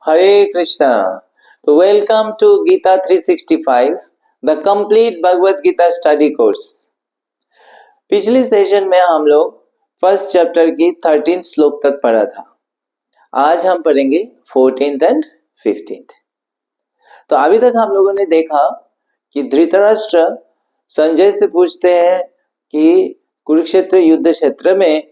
Hare Krishna. So welcome to Gita 365, the complete Bhagavad Gita study course. पिछली session में हम लोग first chapter की 13 श्लोक तक पढ़ा था। आज हम पढ़ेंगे 14th एंड 15th। तो अभी तक हम लोगों ने देखा कि धृतराष्ट्र संजय से पूछते हैं कि कुरुक्षेत्र युद्ध क्षेत्र में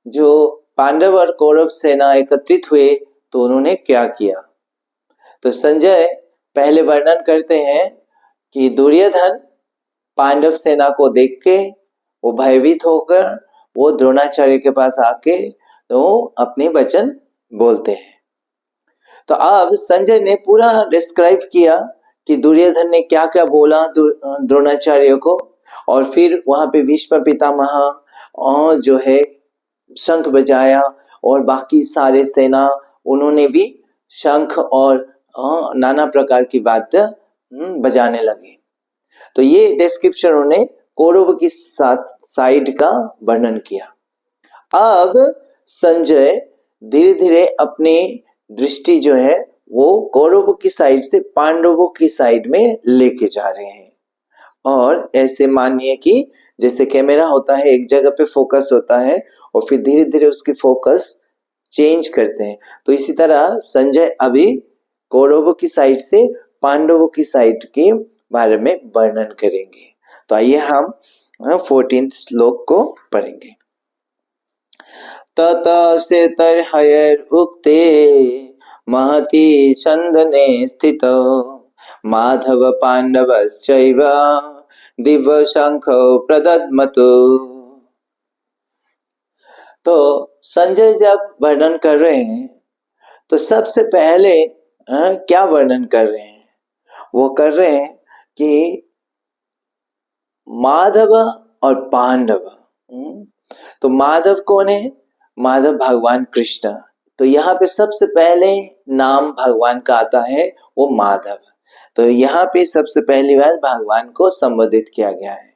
जो पांडव और कौरव सेना एकत्रित हुए तो उन्होंने क्या किया। तो संजय पहले वर्णन करते हैं कि दुर्योधन पांडव सेना को देख के वो भयभीत होकर वो द्रोणाचार्य के पास आके तो अपने वचन बोलते हैं। तो अब संजय ने पूरा डिस्क्राइब किया कि दुर्योधन ने क्या क्या बोला द्रोणाचार्य को, और फिर वहां पे भीष्म पितामह और जो है शंख बजाया और बाकी सारे सेना उन्होंने भी शंख और नाना प्रकार की वाद्य बजाने लगे। तो ये डिस्क्रिप्शन उन्होंने कौरव की साइड का वर्णन किया। अब संजय धीरे धीरे अपनी दृष्टि जो है वो कौरव की साइड से पांडवों की साइड में लेके जा रहे हैं। और ऐसे मानिए कि जैसे कैमरा होता है, एक जगह पे फोकस होता है और फिर धीरे धीरे उसकी फोकस चेंज करते हैं। तो इसी तरह संजय अभी कौरवों की साइड से पांडवों की साइड के बारे में वर्णन करेंगे। तो आइए हम 14th श्लोक को पढ़ेंगे। तत से तरहयर उक्ते महति चंदने स्थित माधव पांडवश्चैव दिव्य शंख प्रदद्मतु। तो संजय जब वर्णन कर रहे हैं तो सबसे पहले क्या वर्णन कर रहे हैं? वो कर रहे हैं कि माधव और पांडव। तो माधव कौन है? माधव भगवान कृष्ण। तो यहाँ पे सबसे पहले नाम भगवान का आता है वो माधव। तो यहाँ पे सबसे पहली बार भगवान को संबोधित किया गया है।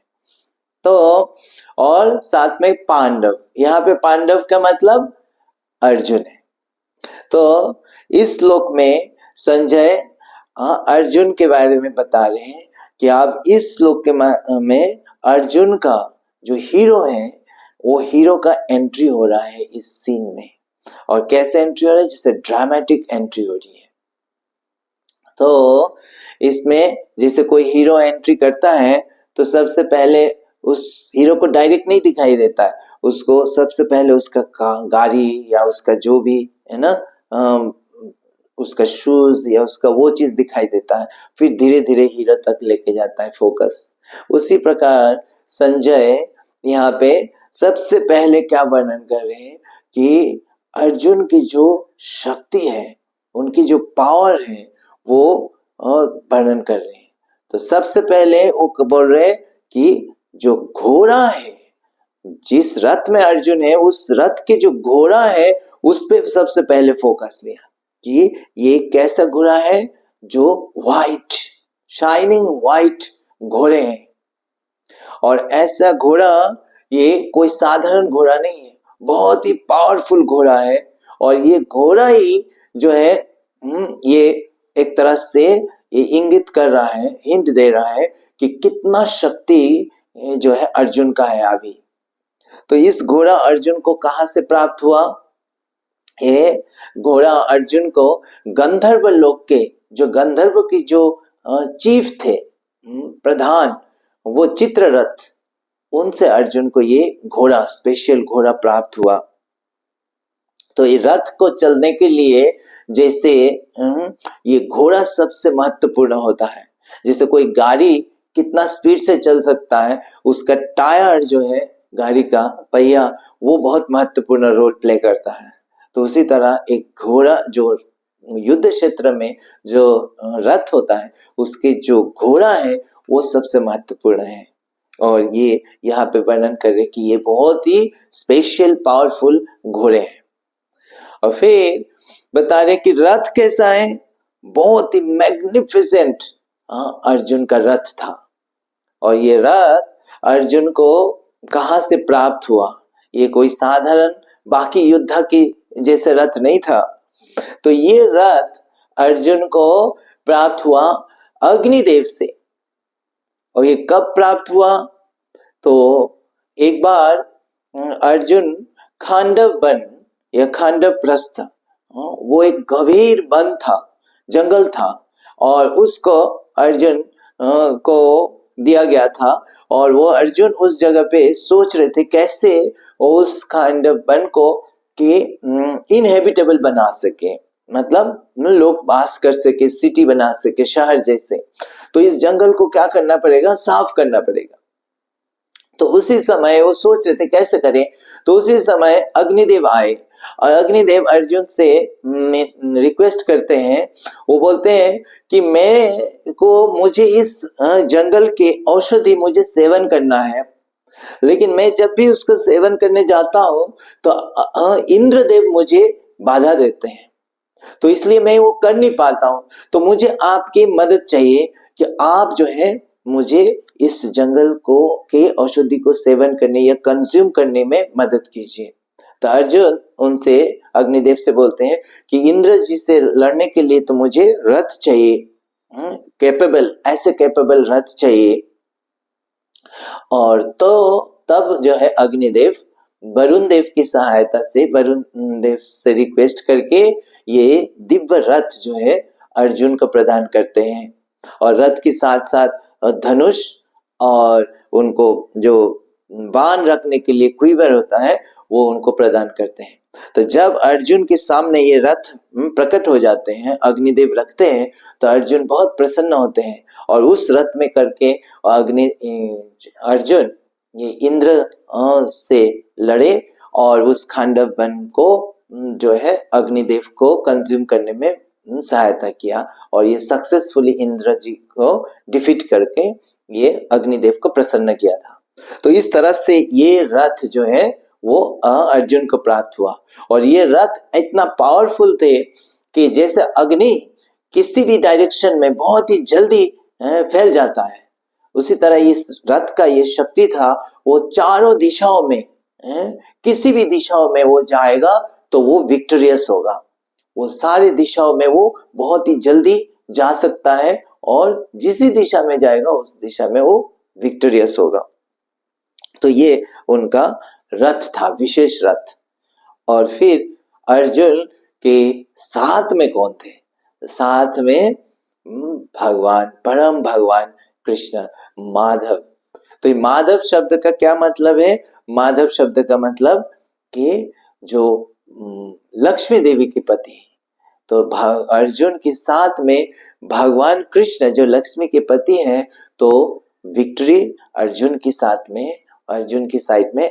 तो और साथ में पांडव, यहाँ पे पांडव का मतलब अर्जुन है। तो इस श्लोक में संजय अर्जुन के बारे में बता रहे हैं कि आप इस श्लोक के में अर्जुन का जो हीरो है वो हीरो का एंट्री हो रहा है इस सीन में। और कैसे एंट्री हो रहा है? जैसे ड्रामेटिक एंट्री हो रही है। तो इसमें जैसे कोई हीरो एंट्री करता है तो सबसे पहले उस हीरो को डायरेक्ट नहीं दिखाई देता है, उसको सबसे पहले उसका गाड़ी या उसका जो भी है ना उसका शूज या उसका वो चीज दिखाई देता है, फिर धीरे धीरे हीरो तक लेके जाता है फोकस। उसी प्रकार संजय यहाँ पे सबसे पहले क्या वर्णन कर रहे हैं कि अर्जुन की जो शक्ति है, उनकी जो पावर है वो वर्णन कर रहे हैं। तो सबसे पहले वो बोल रहे हैं कि जो घोड़ा है, जिस रथ में अर्जुन है उस रथ के जो घोड़ा है उस पे सबसे पहले फोकस लिया कि ये कैसा घोड़ा है? जो वाइट, शाइनिंग वाइट घोड़े हैं। और ऐसा घोड़ा ये कोई साधारण घोड़ा नहीं है, बहुत ही पावरफुल घोड़ा है। और ये घोड़ा ही जो है ये एक तरह से ये इंगित कर रहा है, हिंट दे रहा है कि कितना शक्ति जो है अर्जुन का है अभी। तो इस घोड़ा अर्जुन को कहाँ से प्राप्त हुआ? ये घोड़ा अर्जुन को गंधर्व लोक के जो गंधर्व की जो चीफ थे, प्रधान, वो चित्ररथ, उनसे अर्जुन को ये घोड़ा, स्पेशल घोड़ा प्राप्त हुआ। तो ये रथ को चलने के लिए जैसे ये घोड़ा सबसे महत्वपूर्ण होता है। जैसे कोई गाड़ी कितना स्पीड से चल सकता है, उसका टायर जो है गाड़ी का पहिया वो बहुत महत्वपूर्ण रोल प्ले करता है। तो उसी तरह एक घोड़ा जो युद्ध क्षेत्र में जो रथ होता है उसके जो घोड़ा है वो सबसे महत्वपूर्ण है। और ये यहाँ पे वर्णन कर रहे कि ये बहुत ही स्पेशल पावरफुल घोड़े हैं। और फिर बता रहे कि रथ कैसा है? बहुत ही मैग्निफिसेंट अर्जुन का रथ था। और ये रथ अर्जुन को कहाँ से प्राप्त हुआ? ये कोई साधारण बाकी युद्ध की जैसे रथ नहीं था। तो ये रथ अर्जुन को प्राप्त हुआ अग्निदेव से। और ये कब प्राप्त हुआ? तो एक बार अर्जुन खांडव वन या खांडव प्रस्थ, वो एक गंभीर वन था, जंगल था, और उसको अर्जुन को दिया गया था। और वो अर्जुन उस जगह पे सोच रहे थे कैसे उस खांडव वन को कि इनहेबिटेबल बना सके, मतलब लोग वास कर सके, सिटी बना सके, शहर जैसे। तो इस जंगल को क्या करना पड़ेगा? साफ करना पड़ेगा। तो उसी समय वो सोच रहे थे कैसे करें। तो उसी समय अग्निदेव आए और अग्निदेव अर्जुन से रिक्वेस्ट करते हैं। वो बोलते हैं कि मुझे इस जंगल के औषधि मुझे सेवन करना है, लेकिन मैं जब भी उसका सेवन करने जाता हूं तो इंद्रदेव मुझे बाधा देते हैं, तो इसलिए मैं वो कर नहीं पाता हूं। तो मुझे आपकी मदद चाहिए कि आप जो है मुझे इस जंगल को के औषधि को सेवन करने या कंज्यूम करने में मदद कीजिए। तो अर्जुन उनसे, अग्निदेव से बोलते हैं कि इंद्र जी से लड़ने के लिए तो मुझे रथ चाहिए, ऐसे कैपेबल रथ चाहिए। और तो तब जो है अग्निदेव वरुण देव की सहायता से, वरुण देव से रिक्वेस्ट करके ये दिव्य रथ जो है अर्जुन को प्रदान करते हैं। और रथ के साथ साथ धनुष और उनको जो बाण रखने के लिए क्वीवर होता है वो उनको प्रदान करते हैं। तो जब अर्जुन के सामने ये रथ प्रकट हो जाते हैं, अग्निदेव रखते हैं, तो अर्जुन बहुत प्रसन्न होते हैं और उस रथ में करके अर्जुन ये इंद्र से लड़े और उस खांडव वन को जो है अग्निदेव को कंज्यूम करने में सहायता किया। और ये सक्सेसफुली इंद्र जी को डिफीट करके ये अग्निदेव को प्रसन्न किया था। तो इस तरह से ये रथ जो है वो अर्जुन को प्राप्त हुआ। और ये रथ इतना पावरफुल थे कि जैसे अग्नि किसी भी डायरेक्शन में बहुत ही जल्दी फैल जाता है, उसी तरह इस रथ का ये शक्ति था, वो चारों दिशाओं में, किसी भी दिशाओं में वो जाएगा तो वो विक्टोरियस होगा। वो सारी दिशाओं में वो बहुत ही जल्दी जा सकता है और जिस दिशा में जाएगा उस दिशा में वो विक्टोरियस होगा। तो ये उनका रथ था, विशेष रथ। और फिर अर्जुन के साथ में कौन थे? साथ में भगवान, परम भगवान कृष्ण, माधव। तो ये माधव शब्द का क्या मतलब है? माधव शब्द का मतलब कि जो लक्ष्मी देवी के पति। तो अर्जुन के साथ में भगवान कृष्ण जो लक्ष्मी के पति हैं, तो विक्ट्री अर्जुन के साथ में, अर्जुन की साइड में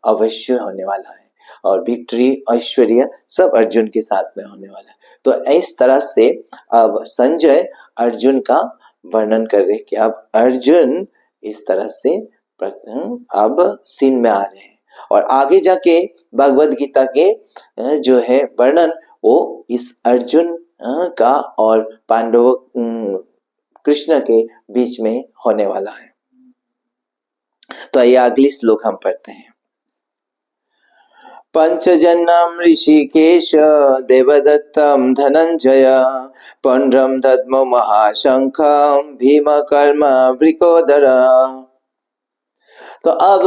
अवश्य होने वाला है। और विक्ट्री, ऐश्वर्य सब अर्जुन के साथ में होने वाला है। तो इस तरह से अब संजय अर्जुन का वर्णन कर रहे कि अब अर्जुन इस तरह से अब सीन में आ रहे हैं। और आगे जाके भगवद गीता के जो है वर्णन वो इस अर्जुन का और पांडव कृष्ण के बीच में होने वाला है। तो आइए अगली श्लोक हम पढ़ते हैं। पंचजन्यं ऋषिकेश देवदत्तं धनंजय पंड्रम दद्मो महाशंखं भीम कर्म वृकोदर। तो अब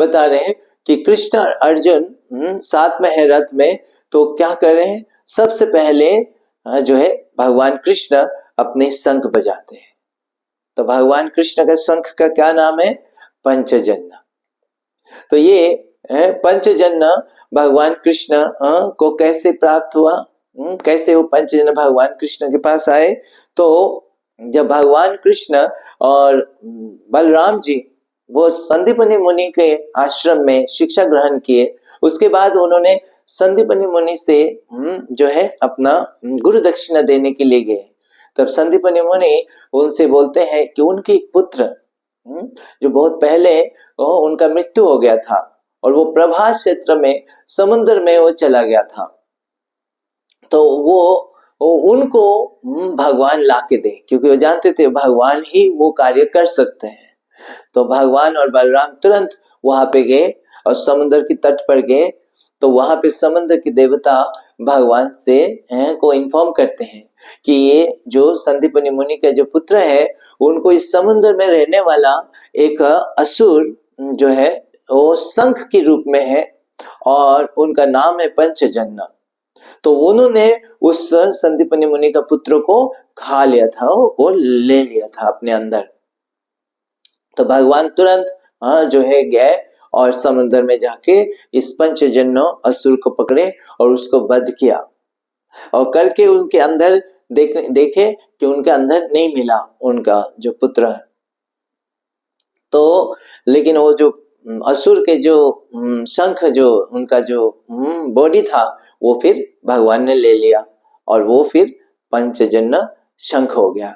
बता रहे हैं कि कृष्ण और अर्जुन साथ में है रथ में। तो क्या कर रहे हैं? सबसे पहले जो है भगवान कृष्ण अपने शंख बजाते हैं। तो भगवान कृष्ण का शंख का क्या नाम है? पंचजन्य। तो ये पंचजन्य भगवान कृष्ण को कैसे प्राप्त हुआ? कैसे वो पंचजन्य भगवान कृष्ण के पास आए? तो जब भगवान कृष्ण और बलराम जी वो संदीपनी मुनि के आश्रम में शिक्षा ग्रहण किए, उसके बाद उन्होंने संदीपनी मुनि से जो है अपना गुरु दक्षिणा देने के लिए गए। तब संदीपनी मुनि उनसे बोलते हैं कि उनके पुत्र जो बहुत पहले उनका मृत्यु हो गया था और वो प्रभास क्षेत्र में समुद्र में वो चला गया था, तो वो उनको भगवान ला के दे, क्योंकि वो जानते थे भगवान ही वो कार्य कर सकते हैं। तो भगवान और बलराम तुरंत वहां पे गए और समुद्र के तट पर गए। तो वहां पे समुद्र के देवता भगवान से को इन्फॉर्म करते हैं कि ये जो संदीपनि मुनि का जो पुत्र है उनको इस समुद्र में रहने वाला एक असुर जो है वो शंख के रूप में है और उनका नाम है पंचजन्य। तो उन्होंने उस संदीपनि मुनि का पुत्र को खा लिया था, वो ले लिया था अपने अंदर। तो भगवान तुरंत जो है गए और समुद्र में जाके इस पंचजन्य असुर को पकड़े और उसको वध किया और करके उसके अंदर देखे कि उनके अंदर नहीं मिला उनका जो पुत्र है। तो लेकिन वो जो असुर के जो शंख जो उनका जो बॉडी था वो फिर भगवान ने ले लिया और वो फिर पंचजन्य शंख हो गया।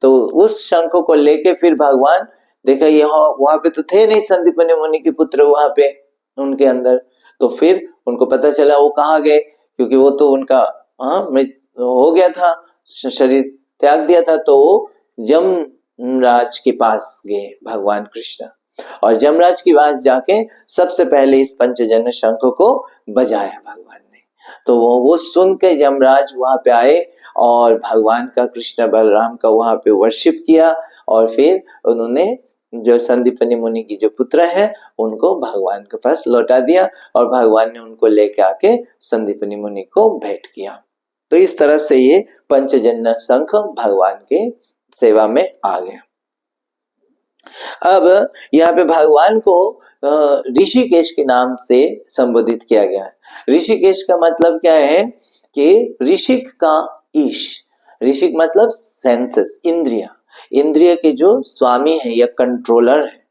तो उस शंख को लेके फिर भगवान देखा यहाँ वहां पे तो थे नहीं संदीपनि मुनि के पुत्र वहां पे उनके अंदर। तो फिर उनको पता चला वो कहाँ गए, क्योंकि वो तो उनका हो गया था, शरीर त्याग दिया था। तो वो यमराज के पास गए भगवान कृष्ण और यमराज के पास जाके सबसे पहले इस पंचजन्य शंख को बजाया भगवान ने। तो वो सुन के यमराज वहां पे आए और भगवान का कृष्ण बलराम का वहां पे वर्शिप किया और फिर उन्होंने जो संदीपनि मुनि की जो पुत्र है उनको भगवान के पास लौटा दिया और भगवान ने उनको लेके आके संदीपनि मुनि को भेंट किया। तो इस तरह से ये पंचजन्य शंख भगवान के सेवा में आ गया। अब यहाँ पे भगवान को ऋषिकेश के नाम से संबोधित किया गया है। ऋषिकेश का मतलब क्या है कि ऋषिक का ईश, ऋषिक मतलब सेंसेस, इंद्रिया, इंद्रिय के जो स्वामी है या कंट्रोलर है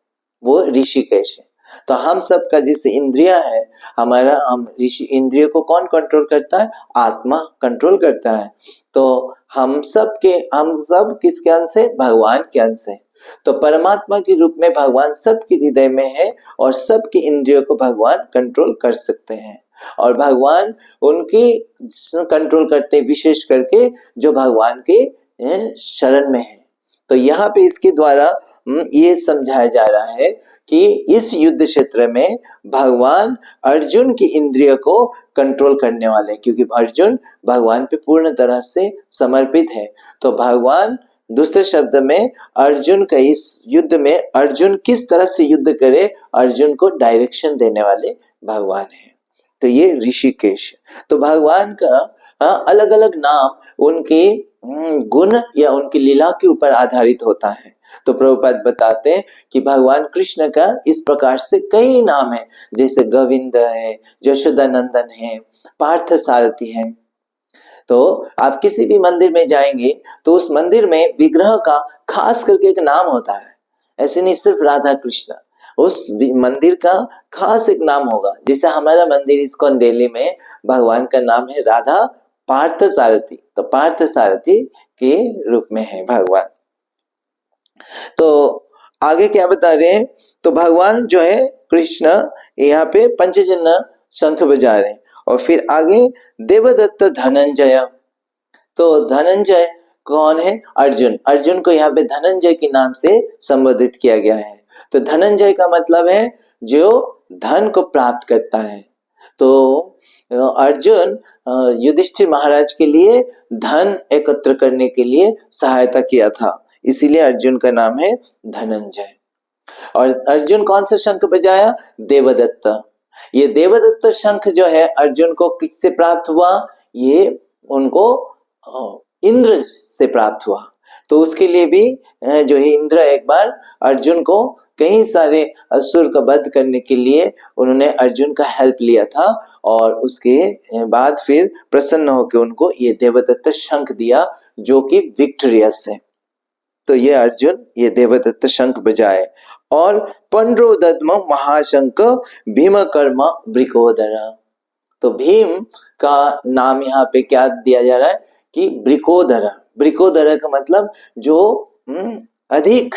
वो ऋषिकेश है। तो हम सब का जैसे इंद्रिया है हमारा, हम ऋषि इंद्रिय को कौन कंट्रोल करता है? आत्मा कंट्रोल करता है। तो हम सब किसके अंश है? भगवान के अंश है। तो परमात्मा के रूप में भगवान सबके हृदय में है और सबके इंद्रियों को भगवान कंट्रोल कर सकते हैं और भगवान उनकी कंट्रोल करते विशेष करके जो भगवान के शरण में है। तो यहाँ पे इसके द्वारा ये समझाया जा रहा है कि इस युद्ध क्षेत्र में भगवान अर्जुन की इंद्रिय को कंट्रोल करने वाले, क्योंकि अर्जुन भगवान पे पूर्ण तरह से समर्पित है। तो भगवान दूसरे शब्द में अर्जुन का इस युद्ध में अर्जुन किस तरह से युद्ध करे, अर्जुन को डायरेक्शन देने वाले भगवान है। तो ये ऋषिकेश। तो भगवान का अलग अलग नाम उनके गुण या उनकी लीला के ऊपर आधारित होता है। तो प्रभुपाद बताते हैं कि भगवान कृष्ण का इस प्रकार से कई नाम है, जैसे गोविंद है, यशोदानंदन है, पार्थ सारथी है। तो आप किसी भी मंदिर में जाएंगे तो उस मंदिर में विग्रह का खास करके एक नाम होता है। ऐसे नहीं सिर्फ राधा कृष्ण, उस मंदिर का खास एक नाम होगा। जैसे हमारा मंदिर इस्कॉन दिल्ली में भगवान का नाम है राधा पार्थ सारथी, तो पार्थ सारथी के रूप में है भगवान। तो आगे क्या बता रहे हैं? तो भगवान जो है कृष्ण यहाँ पे पंचजन्य शंख बजा रहे हैं और फिर आगे देवदत्त धनंजय। तो धनंजय कौन है? अर्जुन। अर्जुन को यहाँ पे धनंजय के नाम से संबोधित किया गया है। तो धनंजय का मतलब है जो धन को प्राप्त करता है। तो अर्जुन युधिष्ठिर महाराज के लिए धन एकत्र करने के लिए सहायता किया था, इसीलिए अर्जुन का नाम है धनंजय। और अर्जुन कौन सा शंख बजाया? देवदत्त। ये देवदत्त शंख जो है अर्जुन को किससे प्राप्त हुआ? ये उनको इंद्र से प्राप्त हुआ। तो उसके लिए भी जो है इंद्र एक बार अर्जुन को कई सारे असुर का वध करने के लिए उन्होंने अर्जुन का हेल्प लिया था और उसके बाद फिर प्रसन्न होकर उनको ये देवदत्त शंख दिया जो कि विक्टोरियस है। तो ये अर्जुन ये देवदत्त शंख बजाए। और पंड्रोदद्म महाशंख भीम कर्म ब्रिकोदर। तो भीम का नाम यहाँ पे क्या दिया जा रहा है कि ब्रिकोदर। ब्रिकोदर का मतलब जो अधिक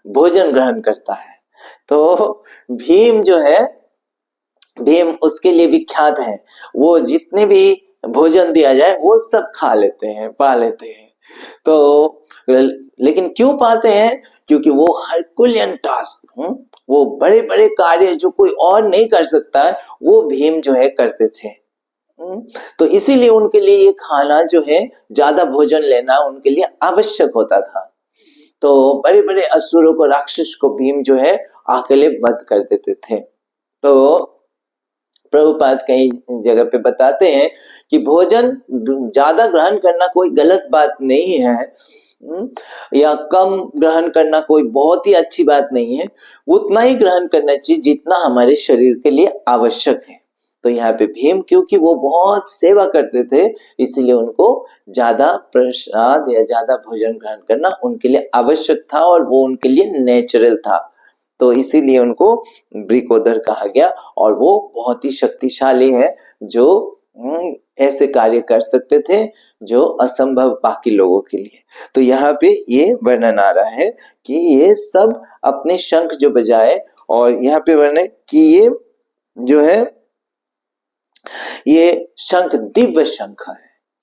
भोजन ग्रहण करता है। तो भीम जो है, भीम उसके लिए विख्यात है, वो जितने भी भोजन दिया जाए वो सब खा लेते हैं, पा लेते हैं। तो लेकिन क्यों पाते हैं? क्योंकि वो हरकुलियन टास्क, वो बड़े बड़े कार्य जो कोई और नहीं कर सकता है वो भीम जो है करते थे। तो इसीलिए उनके लिए ये खाना जो है, ज्यादा भोजन लेना उनके लिए आवश्यक होता था। तो बड़े बड़े असुरों को, राक्षस को भीम जो है अकेले वध कर देते थे। तो प्रभुपाद कई जगह पे बताते हैं कि भोजन ज्यादा ग्रहण करना कोई गलत बात नहीं है, या कम ग्रहण करना कोई बहुत ही अच्छी बात नहीं है। उतना ही ग्रहण करना चाहिए जितना हमारे शरीर के लिए आवश्यक है। तो यहाँ पे भीम, क्योंकि वो बहुत सेवा करते थे, इसीलिए उनको ज्यादा प्रसाद या ज्यादा भोजन ग्रहण करना उनके लिए आवश्यक था और वो उनके लिए नेचुरल था। तो इसीलिए उनको वृकोदर कहा गया। और वो बहुत ही शक्तिशाली है, जो ऐसे कार्य कर सकते थे जो असंभव बाकी लोगों के लिए। तो यहाँ पे ये वर्णन आ रहा है कि ये सब अपने शंख जो बजाए, और यहाँ पे वर्णन कि ये जो है, ये शंख दिव्य शंख है,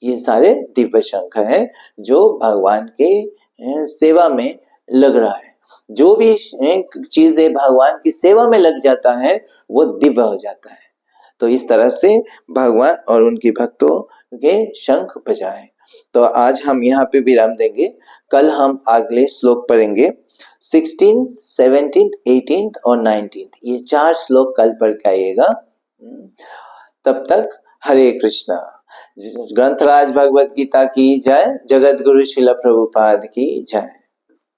ये सारे दिव्य शंख हैं जो भगवान के सेवा में लग रहा है। जो भी चीजें भगवान की सेवा में लग जाता है वो दिव्य हो जाता है। तो इस तरह से भगवान और उनके भक्तों के शंख बजाए। तो आज हम यहाँ पे विराम देंगे। कल हम अगले श्लोक पढ़ेंगे 16, 17, 18 और 19। ये 4 श्लोक कल पढ़ के आइएगा। तब तक हरे कृष्णा। ग्रंथराज भगवत गीता की जय। जगत गुरु श्रील प्रभुपाद की जय।